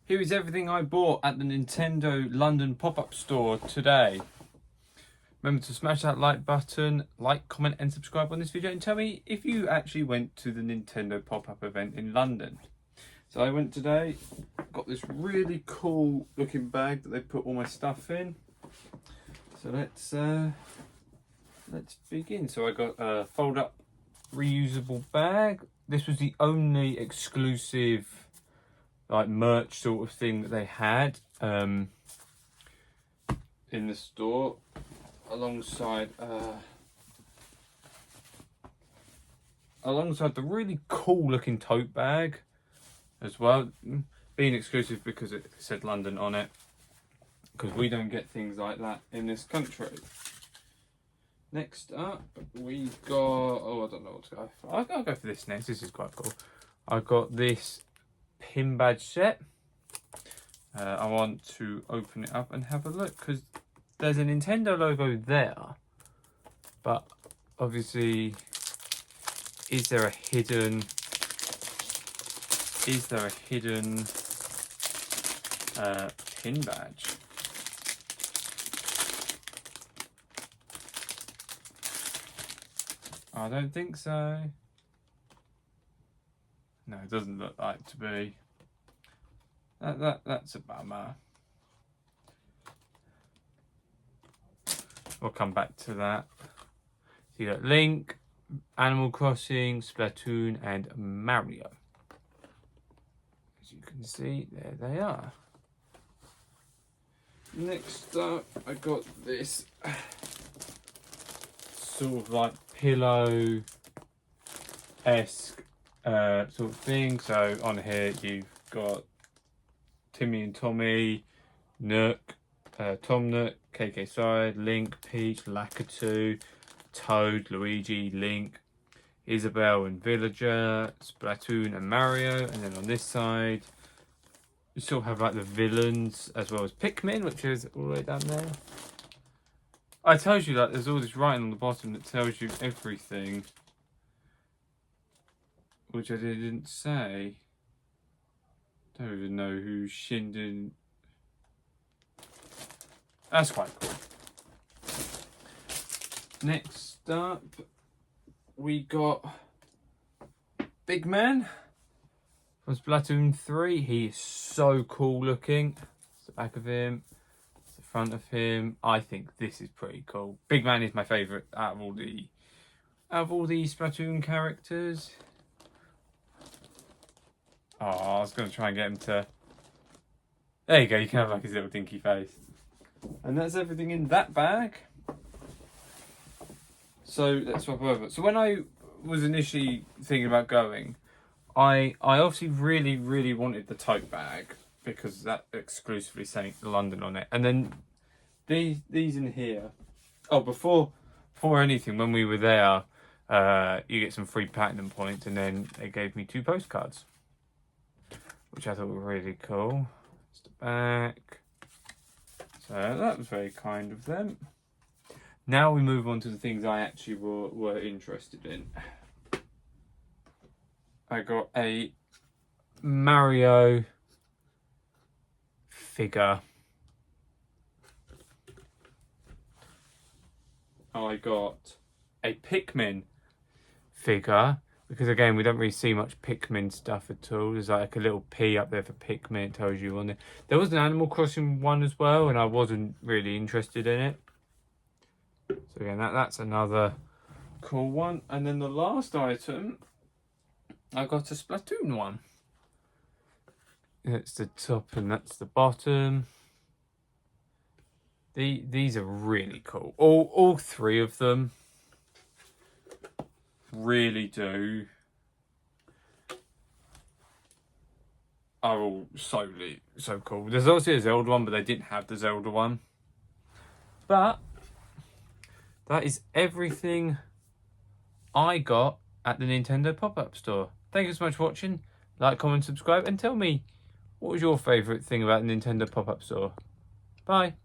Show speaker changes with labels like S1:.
S1: Here is everything I bought at the Nintendo London pop-up store today. Remember to smash that like button, like, comment and subscribe on this video and tell me if you actually went to the Nintendo pop-up event in London. So I went today, got this really cool looking bag that they put all my stuff in. So let's begin. So I got a fold-up reusable bag. This was the only exclusive like merch sort of thing that they had in the store, alongside the really cool looking tote bag as well, being exclusive because it said London on it, because we don't get things like that in this country. Next up we got, I don't know what to go for. I'll go for this next. This is quite cool. I got this pin badge set. I want to open it up and have a look, because there's a Nintendo logo there, but obviously is there a hidden pin badge? I don't think so. No, it doesn't look like to be. That's a bummer. We'll come back to that. So you got Link, Animal Crossing, Splatoon and Mario. As you can see, there they are. Next up, I got this sort of like pillow-esque sort of thing. So on here you've got Timmy and Tommy, Nook, Tom Nook, KK Side, Link, Peach, Lakitu, Toad, Luigi, Link, Isabelle and Villager, Splatoon and Mario. And then on this side you still have like the villains as well as Pikmin, which is all the way down there. I told you that there's all this writing on the bottom that tells you everything, which I didn't say. Don't even know who Shinden. That's quite cool. Next up, we got Big Man from Splatoon 3. He is so cool looking. It's the back of him, it's the front of him. I think this is pretty cool. Big Man is my favourite out of all the Splatoon characters. Oh, I was going to try and get him to... There you go, you can have like his little dinky face. And that's everything in that bag. So let's swap over. So when I was initially thinking about going, I obviously really wanted the tote bag, because that exclusively saying London on it. And then these in here. Oh, before anything, when we were there, you get some free platinum points, and then they gave me 2 postcards, which I thought were really cool. It's the back. So that was very kind of them. Now we move on to the things I actually were interested in. I got a Mario figure. I got a Pikmin figure, because again we don't really see much Pikmin stuff at all. There's like a little P up there for Pikmin, it tells you on it. There was an Animal Crossing one as well, and I wasn't really interested in it. So again, that's another cool one. And then the last item, I got a Splatoon one. That's the top and that's the bottom. These are really cool. All 3 of them really are all so cool. There's also a Zelda one, but they didn't have the Zelda one. But that is everything I got at the Nintendo pop-up store. Thank you so much for watching. Like, comment, subscribe, and tell me what was your favourite thing about the Nintendo pop-up store. Bye.